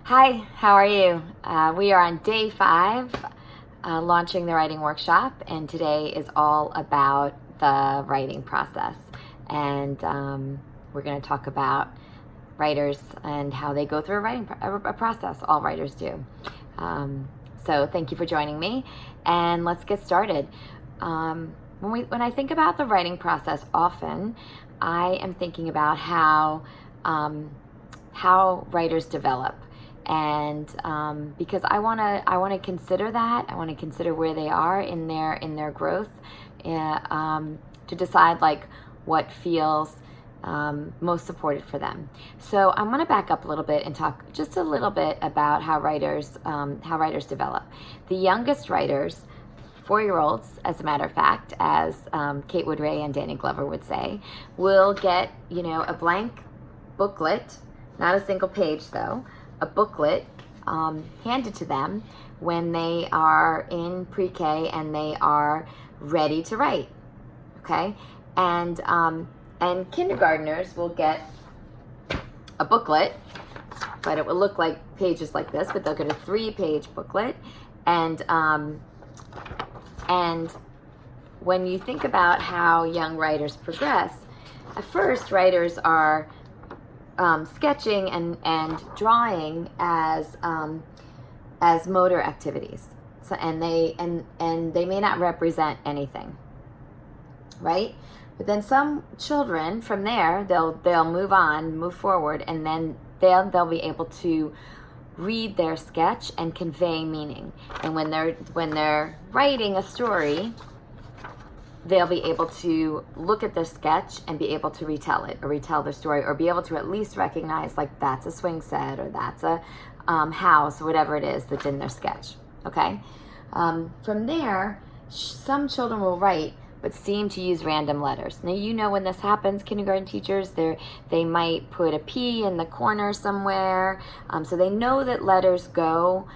Hi, how are you? We are on day 5, launching the writing workshop, and today is all about the writing process. And we're going to talk about writers and how they go through a process. All writers do. So thank you for joining me, and let's get started. When I think about the writing process, often I am thinking about how writers develop. And because I want to consider that, I want to consider where they are in their growth, to decide like what feels most supported for them. So I'm going to back up a little bit and talk just a little bit about how writers develop. The youngest writers, 4-year-olds, as a matter of fact, as Kate Woodray and Danny Glover would say, will get a blank booklet, not a single page though, a booklet handed to them when they are in pre-K and they are ready to write. Okay, and kindergartners will get a booklet, but it will look like pages like this, but they'll get a 3-page booklet. And when you think about how young writers progress, at first writers are sketching and drawing as motor activities. So and they may not represent anything, right? But then some children from there they'll move forward, and then they'll be able to read their sketch and convey meaning. And when they're writing a story, they'll be able to look at their sketch and be able to retell it, or retell their story, or be able to at least recognize like that's a swing set, or that's a house, or whatever it is that's in their sketch. Okay. From there, some children will write but seem to use random letters. Now, when this happens, kindergarten teachers, they might put a P in the corner somewhere, so they know that letters go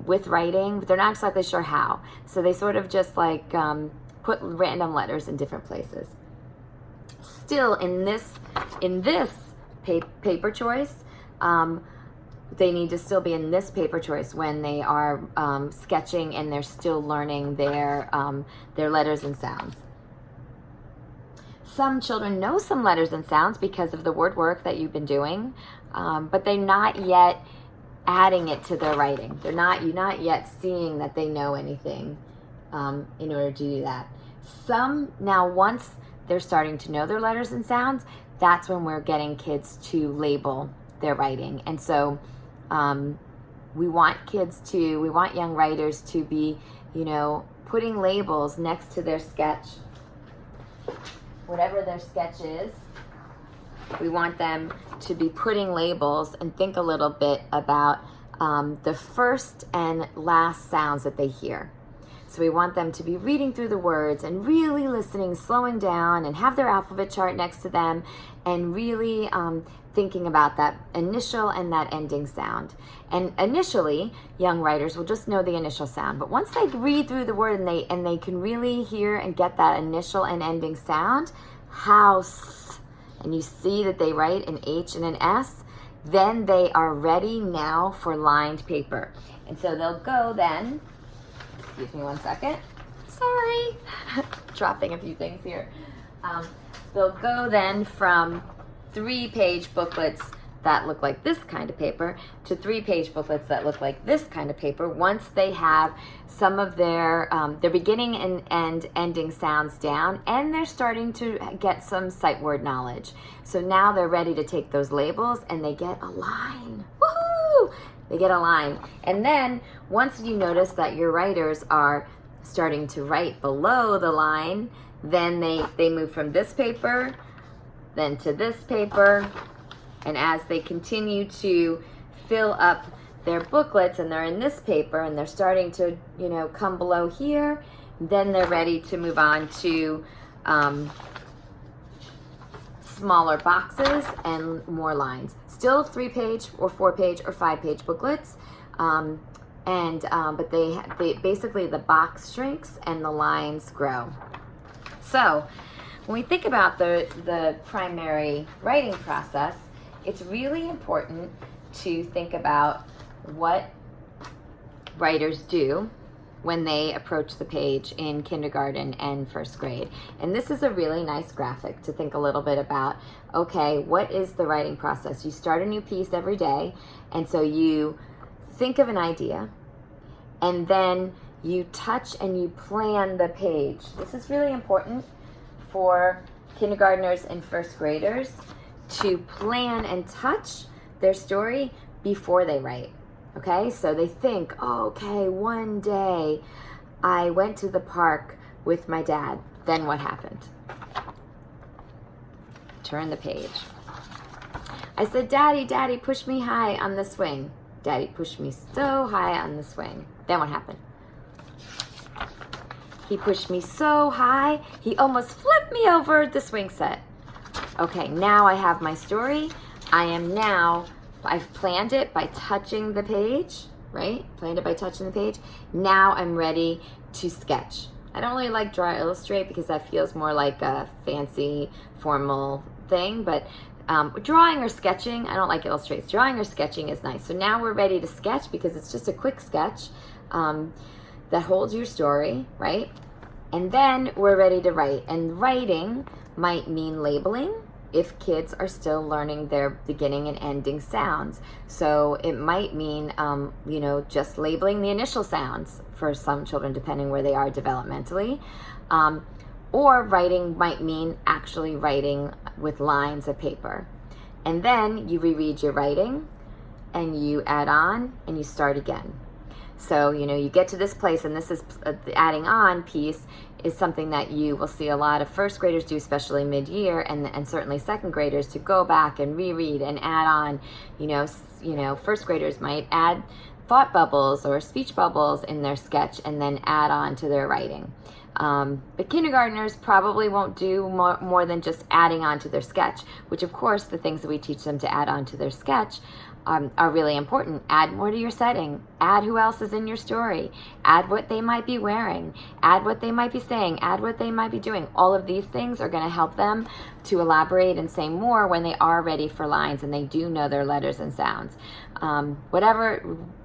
with writing, but they're not exactly sure how. So they sort of just like put random letters in different places. Still, in this paper choice, they need to still be in this paper choice when they are sketching and they're still learning their letters and sounds. Some children know some letters and sounds because of the word work that you've been doing, but they're not yet adding it to their writing. You're not yet seeing that they know anything in order to do that. Now, once they're starting to know their letters and sounds, that's when we're getting kids to label their writing. And so we want young writers to be, putting labels next to their sketch. Whatever their sketch is, we want them to be putting labels and think a little bit about the first and last sounds that they hear. So we want them to be reading through the words and really listening, slowing down, and have their alphabet chart next to them, and really thinking about that initial and that ending sound. And initially, young writers will just know the initial sound. But once they read through the word and they can really hear and get that initial and ending sound, house, and you see that they write an H and an S, then they are ready now for lined paper. And so they'll go then. Excuse me one second. Sorry. Dropping a few things here. They'll go then from 3-page booklets that look like this kind of paper to 3-page booklets that look like this kind of paper, once they have some of their beginning and ending sounds down, and they're starting to get some sight word knowledge. So now they're ready to take those labels and they get a line. Woohoo! They get a line. And then once you notice that your writers are starting to write below the line, then they move from this paper then to this paper. And as they continue to fill up their booklets and they're in this paper and they're starting to, come below here, then they're ready to move on to smaller boxes and more lines. Still 3-page or 4-page or 5-page booklets, but they basically, the box shrinks and the lines grow. So when we think about the primary writing process, it's really important to think about what writers do when they approach the page in kindergarten and first grade. And this is a really nice graphic to think a little bit about, okay, what is the writing process? You start a new piece every day, and so you think of an idea, and then you touch and you plan the page. This is really important for kindergartners and first graders to plan and touch their story before they write. Okay, so they think, oh, okay, one day I went to the park with my dad. Then what happened? Turn the page. I said, Daddy, push me high on the swing. Daddy pushed me so high on the swing. Then what happened? He pushed me so high, he almost flipped me over the swing set. Okay, now I have my story. I've planned it by touching the page, right? Planned it by touching the page. Now I'm ready to sketch. I don't really like draw or illustrate because that feels more like a fancy, formal thing, but drawing or sketching, I don't like illustrates. Drawing or sketching is nice. So now we're ready to sketch because it's just a quick sketch that holds your story, right? And then we're ready to write. And writing might mean labeling, if kids are still learning their beginning and ending sounds. So it might mean, just labeling the initial sounds for some children, depending where they are developmentally. Or writing might mean actually writing with lines of paper. And then you reread your writing, and you add on, and you start again. So, you get to this place, and this is the adding on piece is something that you will see a lot of first graders do, especially mid-year, and certainly second graders, to go back and reread and add on. First graders might add thought bubbles or speech bubbles in their sketch and then add on to their writing. But kindergartners probably won't do more than just adding on to their sketch, which of course the things that we teach them to add on to their sketch are really important. Add more to your setting. Add who else is in your story. Add what they might be wearing. Add what they might be saying. Add what they might be doing. All of these things are going to help them to elaborate and say more when they are ready for lines and they do know their letters and sounds.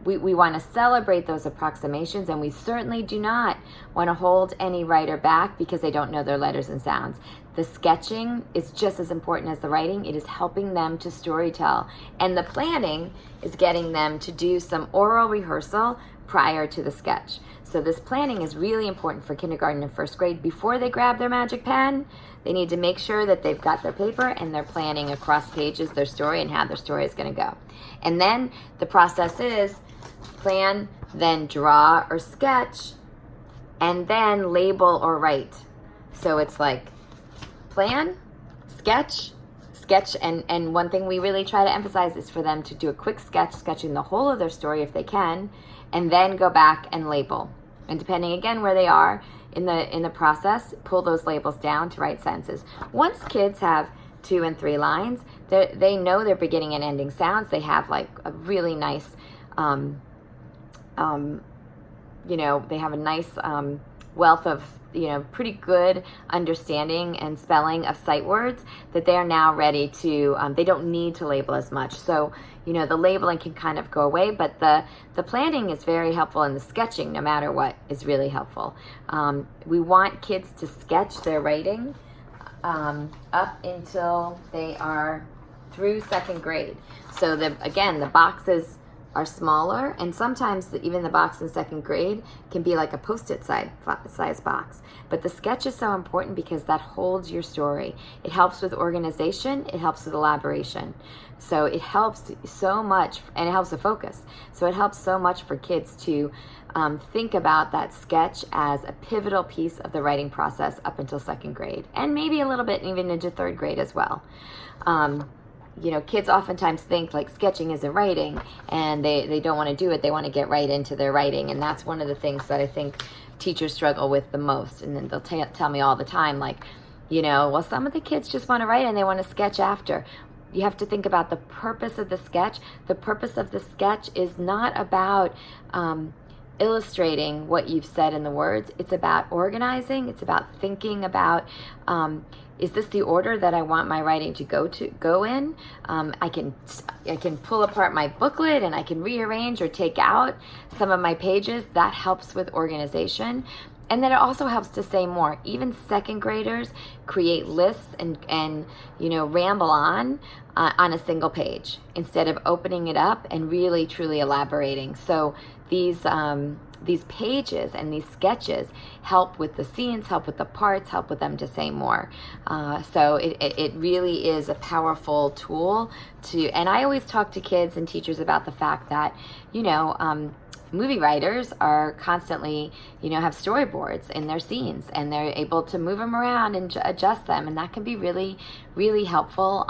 We want to celebrate those approximations, and we certainly do not want to hold any writer back because they don't know their letters and sounds. The sketching is just as important as the writing. It is helping them to storytell. And the planning is getting them to do some oral rehearsal prior to the sketch. So this planning is really important for kindergarten and first grade. Before they grab their magic pen, they need to make sure that they've got their paper and they're planning across pages their story and how their story is going to go. And then the process is plan, then draw or sketch, and then label or write. So it's like plan, sketch, and one thing we really try to emphasize is for them to do a quick sketch, sketching the whole of their story if they can, and then go back and label. And depending again where they are in the process, pull those labels down to write sentences. They have 2 and 3 lines, they know their beginning and ending sounds. They have like a really nice they have a nice wealth of pretty good understanding and spelling of sight words that they are now ready to, they don't need to label as much. So, the labeling can kind of go away, but the planning is very helpful, and the sketching, no matter what, is really helpful. We want kids to sketch their writing up until they are through second grade. So the boxes are smaller, and sometimes even the box in second grade can be like a Post-it size box. But the sketch is so important because that holds your story. It helps with organization, it helps with elaboration. So it helps so much, and it helps with focus. So it helps so much for kids to think about that sketch as a pivotal piece of the writing process up until second grade, and maybe a little bit even into third grade as well. Kids oftentimes think like sketching isn't writing, and they don't want to do it. They want to get right into their writing, and that's one of the things that I think teachers struggle with the most. And then they'll tell me all the time, like, well, some of the kids just want to write and they want to sketch after. You have to think about the purpose of the sketch. The purpose of the sketch is not about illustrating what you've said in the words. It's about organizing. It's about thinking about, is this the order that I want my writing to go in? I can pull apart my booklet and I can rearrange or take out some of my pages. That helps with organization. And then it also helps to say more. Even second graders create lists and ramble on a single page instead of opening it up and really truly elaborating. So these pages and these sketches help with the scenes, help with the parts, help with them to say more. So it really is a powerful tool and I always talk to kids and teachers about the fact that, movie writers are constantly, have storyboards in their scenes and they're able to move them around and adjust them. And that can be really, really helpful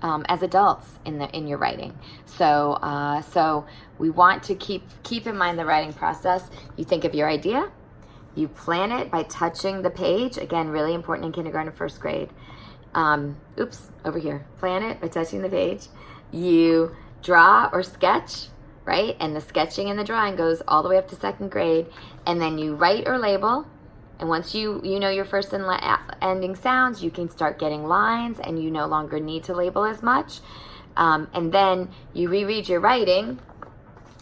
as adults in your writing. So we want to keep in mind the writing process. You think of your idea, you plan it by touching the page. Again, really important in kindergarten and first grade. Over here. Plan it by touching the page. You draw or sketch, right? And the sketching and the drawing goes all the way up to second grade. And then you write or label. And once you know your first and ending sounds, you can start getting lines and you no longer need to label as much. And then you reread your writing,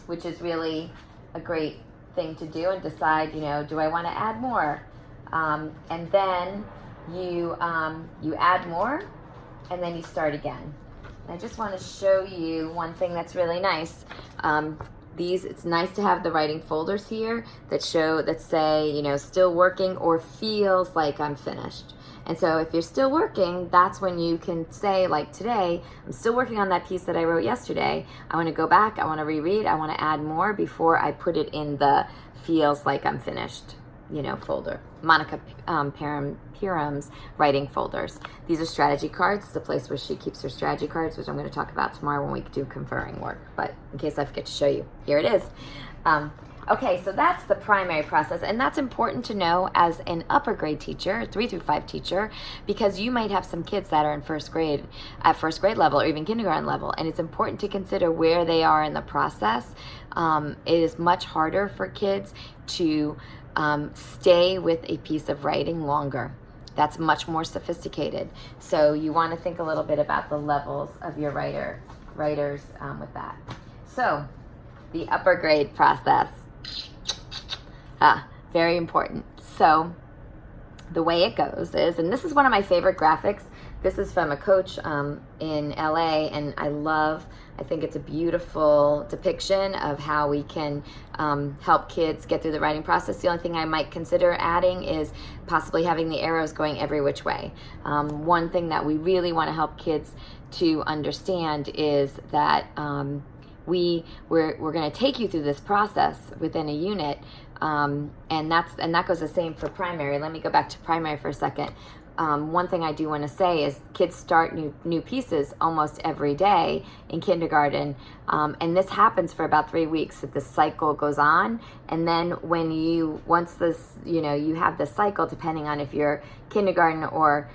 which is really a great thing to do, and decide, do I want to add more? And then you add more, and then you start again. I just want to show you one thing that's really nice. It's nice to have the writing folders here that say, still working or feels like I'm finished. And so if you're still working, that's when you can say, like today, I'm still working on that piece that I wrote yesterday. I want to go back, I want to reread, I want to add more before I put it in the feels like I'm finished, folder. Monica Piram's writing folders. These are strategy cards. It's a place where she keeps her strategy cards, which I'm going to talk about tomorrow when we do conferring work. But in case I forget to show you, here it is. Okay, so that's the primary process, and that's important to know as an upper grade teacher, 3 through 5 teacher, because you might have some kids that are in first grade level or even kindergarten level, and it's important to consider where they are in the process. It is much harder for kids to stay with a piece of writing longer. That's much more sophisticated. So you want to think a little bit about the levels of your writers with that. So the upper grade process, very important. So the way it goes is, and this is one of my favorite graphics. This is from a coach in LA, and I think it's a beautiful depiction of how we can help kids get through the writing process. The only thing I might consider adding is possibly having the arrows going every which way. One thing that we really want to help kids to understand is that we're going to take you through this process within a unit, and that goes the same for primary. Let me go back to primary for a second. One thing I do want to say is kids start new pieces almost every day in kindergarten, and this happens for about 3 weeks. That the cycle goes on, and then once this, you have the cycle, depending on if you're kindergarten or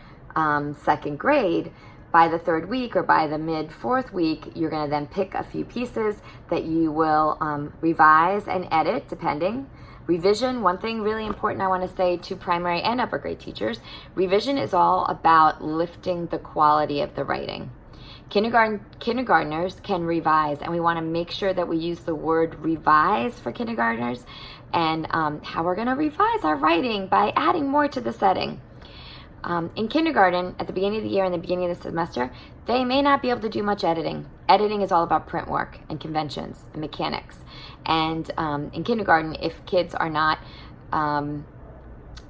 second grade. By the 3rd week or by the mid-4th week, you're going to then pick a few pieces that you will revise and edit, depending. Revision, one thing really important I want to say to primary and upper grade teachers, revision is all about lifting the quality of the writing. Kindergartners can revise, and we want to make sure that we use the word revise for kindergartners, and how we're going to revise our writing by adding more to the setting. In kindergarten, at the beginning of the year and the beginning of the semester, they may not be able to do much editing. Editing is all about print work and conventions and mechanics. And in kindergarten, if kids are not,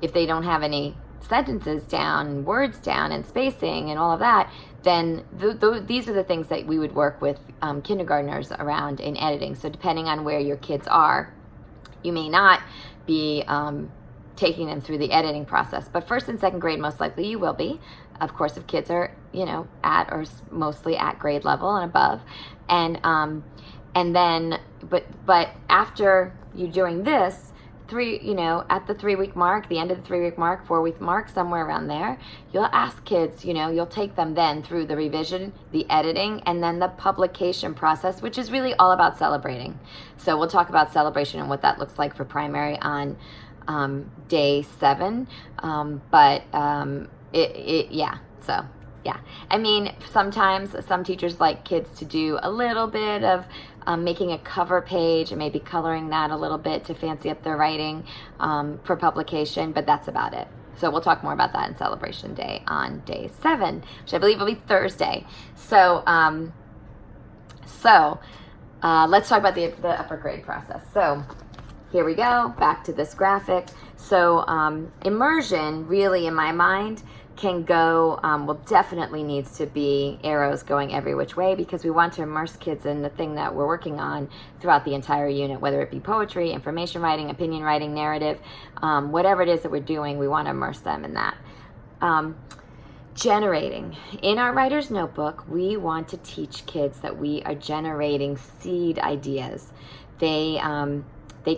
if they don't have any sentences down, words down, and spacing and all of that, then these are the things that we would work with kindergartners around in editing. So depending on where your kids are, you may not be taking them through the editing process. But first and second grade, most likely you will be. Of course, if kids are, at or mostly at grade level and above. And then, but after you're doing this, at the 3-week mark, the end of the 3-week mark, 4-week mark, somewhere around there, you'll ask kids, you'll take them then through the revision, the editing, and then the publication process, which is really all about celebrating. So we'll talk about celebration and what that looks like for primary on day 7. I mean, sometimes some teachers like kids to do a little bit of making a cover page and maybe coloring that a little bit to fancy up their writing for publication, but that's about it. So we'll talk more about that in Celebration Day on day 7, which I believe will be Thursday. So let's talk about the upper grade process. So here we go, back to this graphic. So immersion, really, in my mind, can go, definitely needs to be arrows going every which way, because we want to immerse kids in the thing that we're working on throughout the entire unit, whether it be poetry, information writing, opinion writing, narrative, whatever it is that we're doing, we want to immerse them in that. Generating. In our writer's notebook, we want to teach kids that we are generating seed ideas. They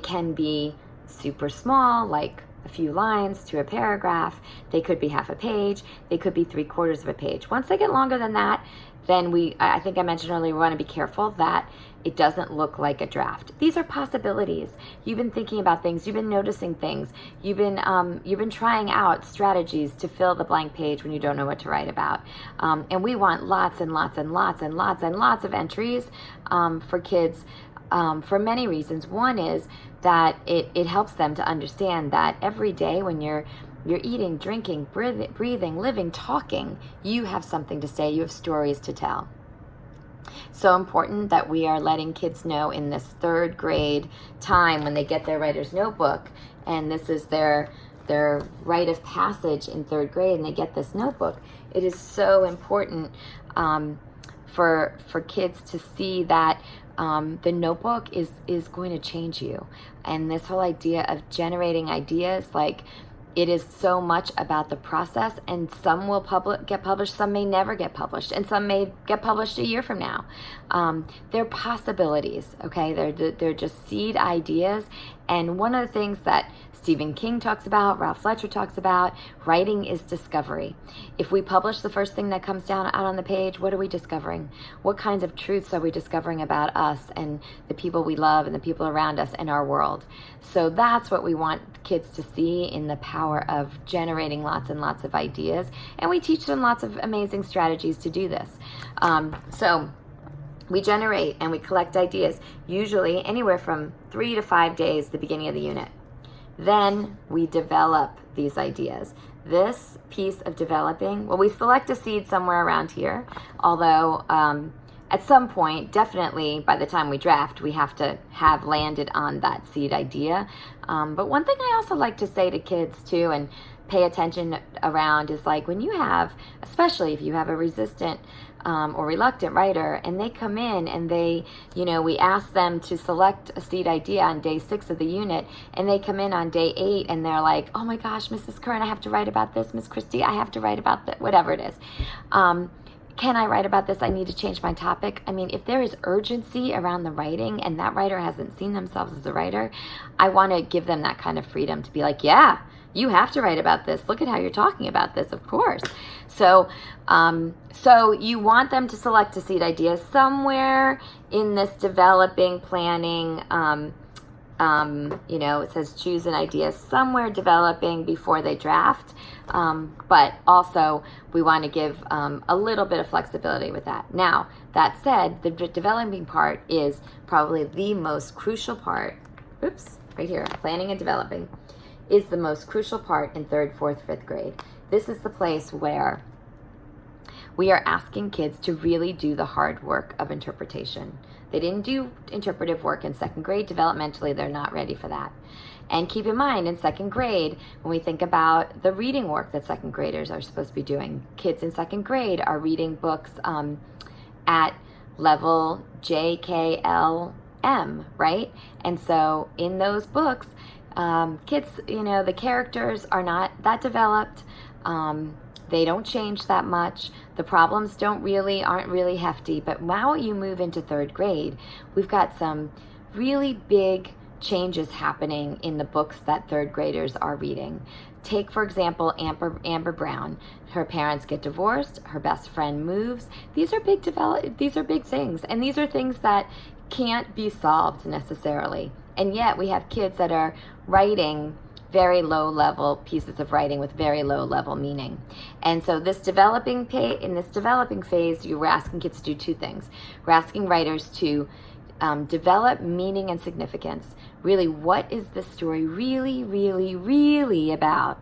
can be super small, like a few lines to a paragraph. They could be half a page. They could be 3/4 of a page. Once they get longer than that, then I think I mentioned earlier, we want to be careful that it doesn't look like a draft. These are possibilities. You've been thinking about things. You've been noticing things. You've been trying out strategies to fill the blank page when you don't know what to write about. And we want lots and lots and lots and lots and lots of entries for kids for many reasons. One is that it helps them to understand that every day when you're eating, drinking, breathing, living, talking, you have something to say, you have stories to tell. So important that we are letting kids know in this 3rd grade time when they get their writer's notebook, and this is their rite of passage in 3rd grade, and they get this notebook. It is so important for kids to see that the notebook is going to change you. And this whole idea of generating ideas, like, it is so much about the process, and some will get published, some may never get published, and some may get published a year from now. They're possibilities, okay? They're just seed ideas. And one of the things that Stephen King talks about, Ralph Fletcher talks about, writing is discovery. If we publish the first thing that comes out on the page, what are we discovering? What kinds of truths are we discovering about us and the people we love and the people around us and our world? So that's what we want kids to see in the power of generating lots and lots of ideas. And we teach them lots of amazing strategies to do this. So we generate and we collect ideas, usually anywhere from 3 to 5 days at the beginning of the unit. Then we develop these ideas. This piece of developing, we select a seed somewhere around here, although at some point, definitely by the time we draft, we have to have landed on that seed idea. But one thing I also like to say to kids too, and pay attention around, is like when you have, especially if you have a resistant or reluctant writer, and they come in and we ask them to select a seed idea on day 6 of the unit, and they come in on day 8 and they're like, oh my gosh, Mrs. Curran, I have to write about this. Miss Christie, I have to write about that, whatever it is. Can I write about this? I need to change my topic. I mean, if there is urgency around the writing and that writer hasn't seen themselves as a writer, I want to give them that kind of freedom to be like, yeah, you have to write about this. Look at how you're talking about this, of course. So you want them to select a seed idea somewhere in this developing, planning, it says choose an idea somewhere developing before they draft. But also we want to give a little bit of flexibility with that. Now, that said, the developing part is probably the most crucial part. Oops, right here, planning and developing is the most crucial part in 3rd, 4th, 5th grade. This is the place where we are asking kids to really do the hard work of interpretation. They didn't do interpretive work in 2nd grade. Developmentally, they're not ready for that. And keep in mind, in 2nd grade, when we think about the reading work that 2nd graders are supposed to be doing, kids in 2nd grade are reading books at level JKLM, right? And so in those books, kids, the characters are not that developed. They don't change that much. The problems aren't really hefty. But now you move into 3rd grade, we've got some really big changes happening in the books that third graders are reading. Take, for example, Amber Brown. Her parents get divorced. Her best friend moves. These are big things, and these are things that can't be solved necessarily. And yet we have kids that are writing very low level pieces of writing with very low level meaning. And so in this developing phase, you were asking kids to do two things. We're asking writers to develop meaning and significance. Really, what is this story really, really, really about?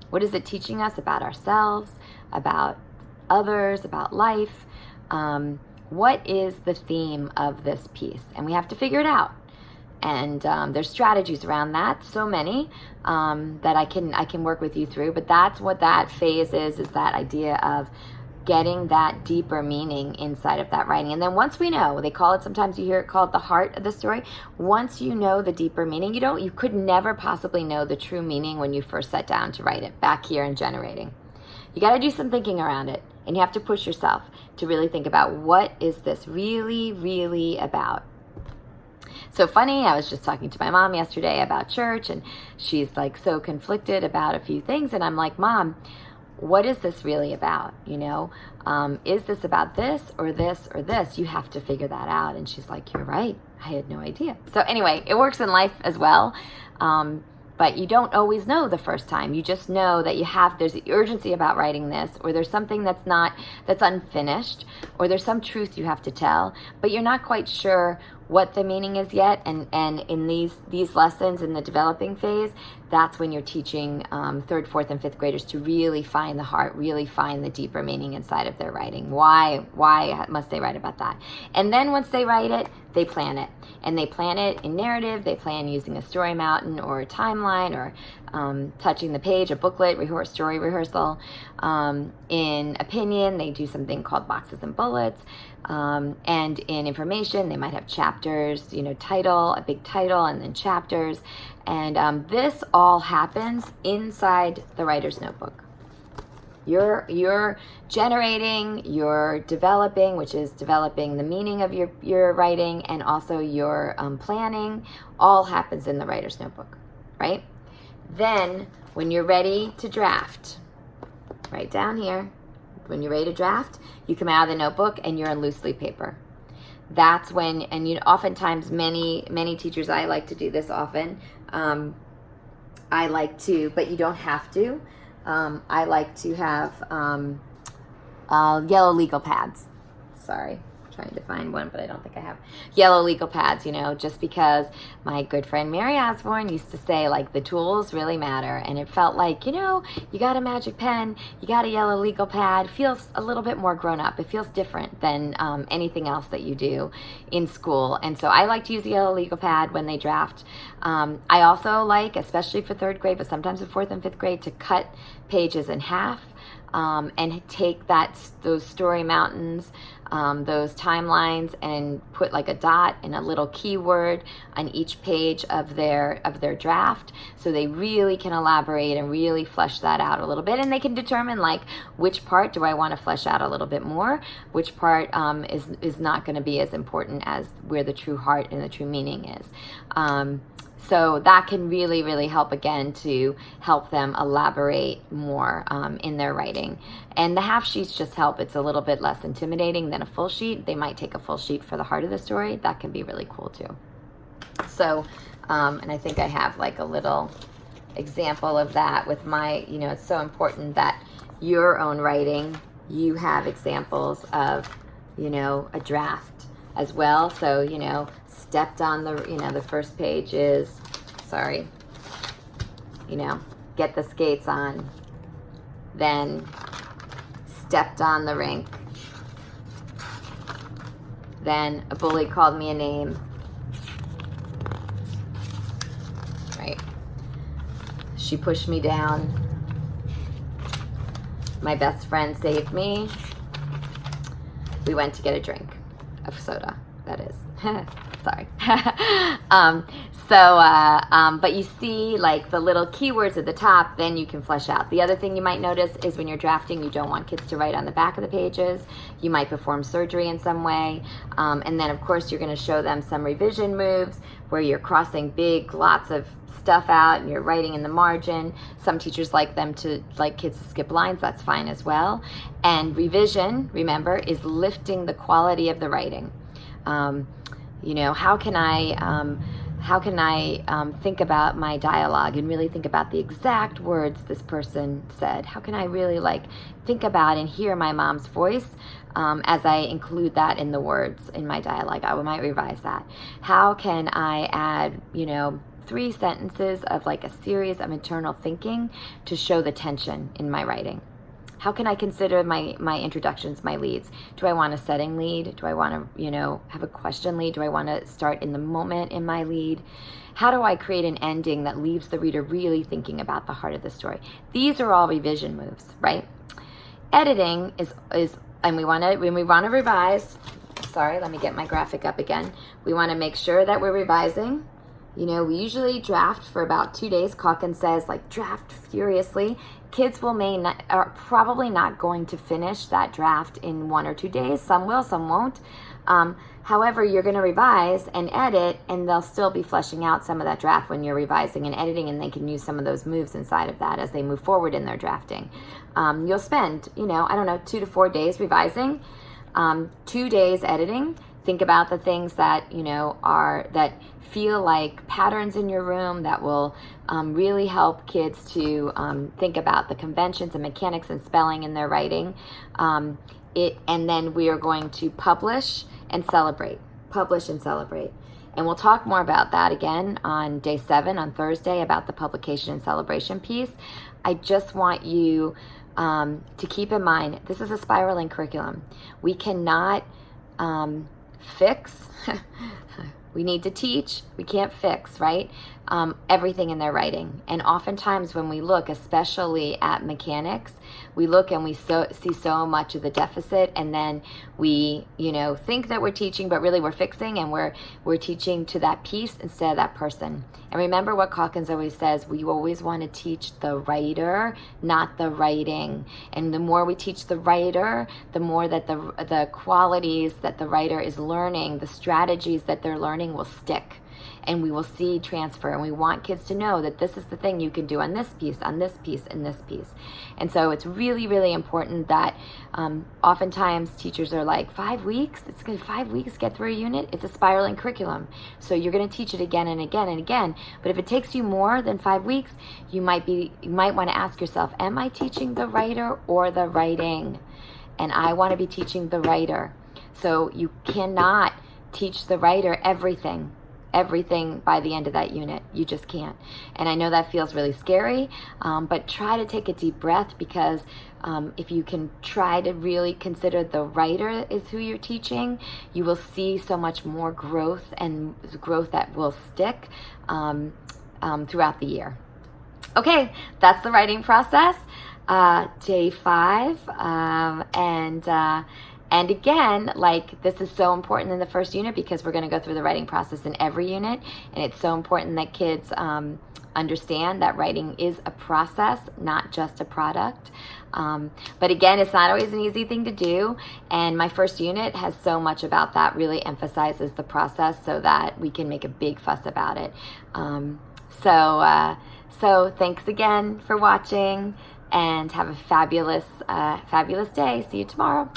What is it teaching us about ourselves, about others, about life? What is the theme of this piece? And we have to figure it out. And there's strategies around that, so many that I can work with you through. But that's what that phase is that idea of getting that deeper meaning inside of that writing. And then once we know, they call it, sometimes you hear it called the heart of the story. Once you know the deeper meaning, you could never possibly know the true meaning when you first sat down to write it back here in generating. You got to do some thinking around it, and you have to push yourself to really think about, what is this really, really about? So funny, I was just talking to my mom yesterday about church, and she's like so conflicted about a few things, and I'm like, Mom, what is this really about? Is this about this or this or this? You have to figure that out. And she's like, you're right. I had no idea. So anyway, it works in life as well. But you don't always know the first time. You just know that there's the urgency about writing this, or there's something that's unfinished, or there's some truth you have to tell, but you're not quite sure what the meaning is yet. And in these lessons in the developing phase, that's when you're teaching third, fourth, and fifth graders to really find the heart, really find the deeper meaning inside of their writing. Why must they write about that? And then once they write it, they plan it. And they plan it in narrative. They plan using a story mountain or a timeline, or touching the page, a booklet, story rehearsal. In opinion, they do something called boxes and bullets. And in information, they might have chapters, title, a big title, and then chapters. And this all happens inside the writer's notebook. You're generating, you're developing, which is developing the meaning of your writing, and also your planning, all happens in the writer's notebook, right? Then when you're ready to draft, right down here, when you're ready to draft, you come out of the notebook and you're on loose leaf paper. That's when, and oftentimes many teachers, I like to do this often. I like to, but you don't have to. I like to have yellow legal pads. Sorry, I'm trying to find one, but I don't think I have yellow legal pads, just because my good friend Mary Osborne used to say, like, the tools really matter. And it felt like, you got a magic pen, you got a yellow legal pad, feels a little bit more grown up. It feels different than anything else that you do in school. And so I like to use the yellow legal pad when they draft. I also like, especially for third grade, but sometimes in fourth and fifth grade, to cut pages in half. And take those story mountains, those timelines, and put like a dot and a little keyword on each page of their draft, so they really can elaborate and really flesh that out a little bit, and they can determine, like, which part do I want to flesh out a little bit more, which part is not going to be as important as where the true heart and the true meaning is. So that can really, really help, again, to help them elaborate more in their writing. And the half sheets just help. It's a little bit less intimidating than a full sheet. They might take a full sheet for the heart of the story. That can be really cool too. So, and I think I have like a little example of that with my, it's so important that your own writing, you have examples of, a draft as well. So, stepped on the first page is, get the skates on, then stepped on the rink, then a bully called me a name, right? She pushed me down, my best friend saved me, we went to get a drink of soda, that is. Sorry. But you see like the little keywords at the top, then you can flesh out. The other thing you might notice is when you're drafting, you don't want kids to write on the back of the pages. You might perform surgery in some way. And then of course you're going to show them some revision moves where you're crossing lots of stuff out and you're writing in the margin. Some teachers like kids to skip lines. That's fine as well. And revision, remember, is lifting the quality of the writing. How can I think about my dialogue and really think about the exact words this person said? How can I really think about and hear my mom's voice as I include that in the words in my dialogue? I might revise that. How can I add, 3 sentences of a series of internal thinking to show the tension in my writing? How can I consider my introductions, my leads? Do I want a setting lead? Do I want to, have a question lead? Do I want to start in the moment in my lead? How do I create an ending that leaves the reader really thinking about the heart of the story? These are all revision moves, right? Editing is and when we want to revise, sorry, let me get my graphic up again. We want to make sure that we're revising. We usually draft for about 2 days. Calkins says, draft furiously. Kids are probably not going to finish that draft in 1 or 2 days. Some will, some won't. However, you're going to revise and edit, and they'll still be fleshing out some of that draft when you're revising and editing, and they can use some of those moves inside of that as they move forward in their drafting. You'll spend, 2 to 4 days revising, 2 days editing. Think about the things that, that feel like patterns in your room that will really help kids to think about the conventions and mechanics and spelling in their writing. And then we are going to publish and celebrate. And we'll talk more about that again on day 7 on Thursday about the publication and celebration piece. I just want you to keep in mind, this is a spiraling curriculum. We cannot fix. We need to teach. We can't fix, right? Everything in their writing. And oftentimes when we look, especially at mechanics, we look and we see so much of the deficit, and then we, think that we're teaching, but really we're fixing, and we're teaching to that piece instead of that person. And remember what Calkins always says, we always want to teach the writer, not the writing. And the more we teach the writer, the more that the qualities that the writer is learning, the strategies that they're learning will stick. And we will see transfer, and we want kids to know that this is the thing you can do on this piece, and this piece. And so it's really, really important that oftentimes teachers are like, 5 weeks? It's going to 5 weeks get through a unit? It's a spiraling curriculum. So you're going to teach it again and again and again. But if it takes you more than 5 weeks, you might want to ask yourself, am I teaching the writer or the writing? And I want to be teaching the writer. So you cannot teach the writer everything by the end of that unit. You just can't. And I know that feels really scary, but try to take a deep breath, because if you can try to really consider the writer is who you're teaching, you will see so much more growth, and growth that will stick throughout the year. Okay, that's the writing process. Day 5, and again, this is so important in the first unit, because we're going to go through the writing process in every unit. And it's so important that kids understand that writing is a process, not just a product. But again, it's not always an easy thing to do. And my first unit has so much about that, really emphasizes the process so that we can make a big fuss about it. So thanks again for watching, and have a fabulous day. See you tomorrow.